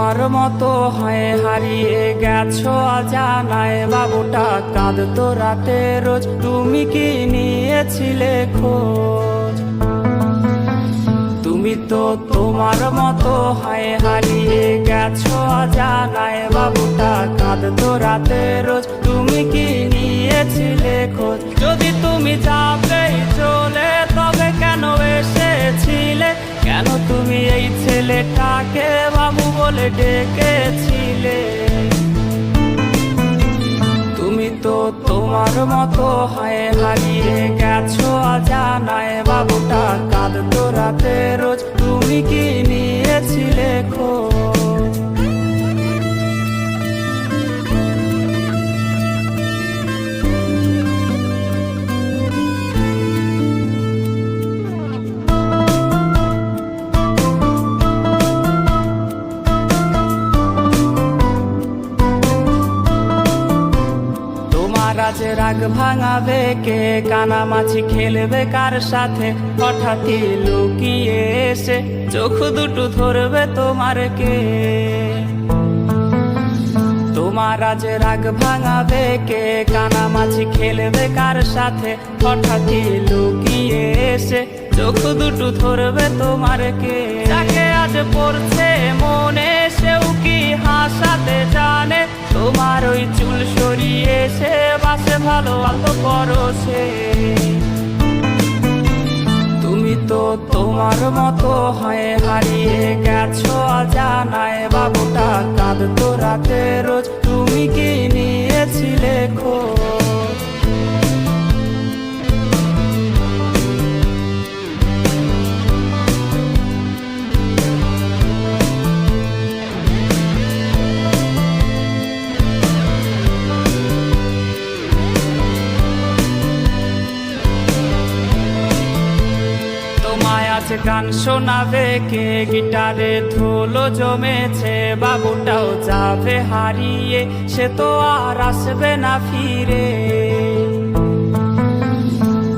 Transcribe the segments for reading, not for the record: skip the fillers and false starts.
তোমার মতো হয় হারিয়ে গেছো অজানায়, বাবুটা কাঁদতো রাতে রোজ, তুমি কি নিয়েছিলে খোঁজ? তুমি তো তোমার মতো হয় হারিয়ে গেছো অজানায়, বাবুটা কাঁদতো রাতে রোজ, তুমি কি নিয়েছিলে খোঁজ? যদি তুমি যাবেই চলে তবে কেন এসেছিলে? কেন তুমি এই ছেলেটাকে বাবু বলে ডেকেছিলে? তুমি তো তোমার মতো হয় হারিয়ে গেছো অজানায়, বাবুটা কাঁদতো রাতে রোজ, তুমি কি নিয়েছিলে খোঁজ? আজ রাগ ভাঙাবে কে? কানামাছি খেলবে কার সাথে? হঠাৎই লুকিয়ে এসে চোখ দুটো ধরবে তোমার কে? তোমার আজ রাগ ভাঙাবে কে? কানামাছি খেলবে কার সাথে? হঠাৎই লুকিয়ে এসে চোখ দুটো ধরবে তোমার কে? যাকে আজ পড়ছে মনে সেও কি হাসাতে জানে? তোমার ওই চুল সরিয়ে সে বাসে ভালো আলো পরশে। তুমি তো তোমার মতো হয় হারিয়ে গেছো অজানায়, বাবুটা কাঁদতো রাতে রোজ, তুমি কি নিয়েছিলে খোঁজ? গান শোনাবে কে? গিটারে ধুলো জমেছে, বাবুটাও যাবে হারিয়ে, সে তো আর আসবে না ফিরে।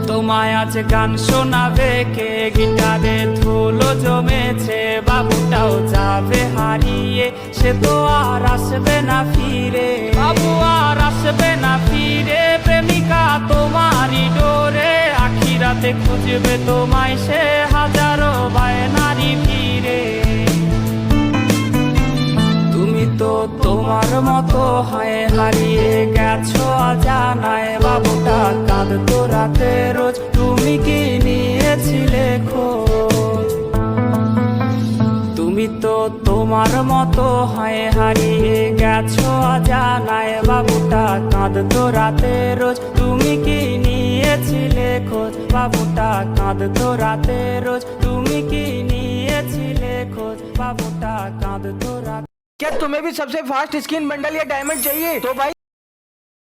তোমায় আজ গান শোনাবে কে? গিটারে ধুলো জমেছে, বাবুটাও যাবে হারিয়ে, সে তো আর আসবে না ফিরে। বাবু আর আসবে না ফিরে, প্রেমিকা তোমারই ডোরে, আখিরাতে খুঁজবে তোমায় সে হাজারো বায়নারি ভিড়ে। তুমি তো তোমার মতো হয় হারিয়ে গেছো অজানায়, বাবুটা কাঁদতো রাতে রোজ, তুমি কি নিয়েছিলে খোঁজ? তুমি তো তোমার মতো হয় হারিয়ে গেছো অজানায়, বাবুটা কাঁদতো রাতে রোজ, তুমি কি নিয়েছিলে খোঁজ? বাবুটা কাঁদতো রাতে রোজ, তুমি কি নিয়েছিলে খোঁজ? বাবুটা কাঁদতো রাতে। क्या तुम्हें भी सबसे फास्ट स्किन बंडल या डायमंड चाहिए? तो भाई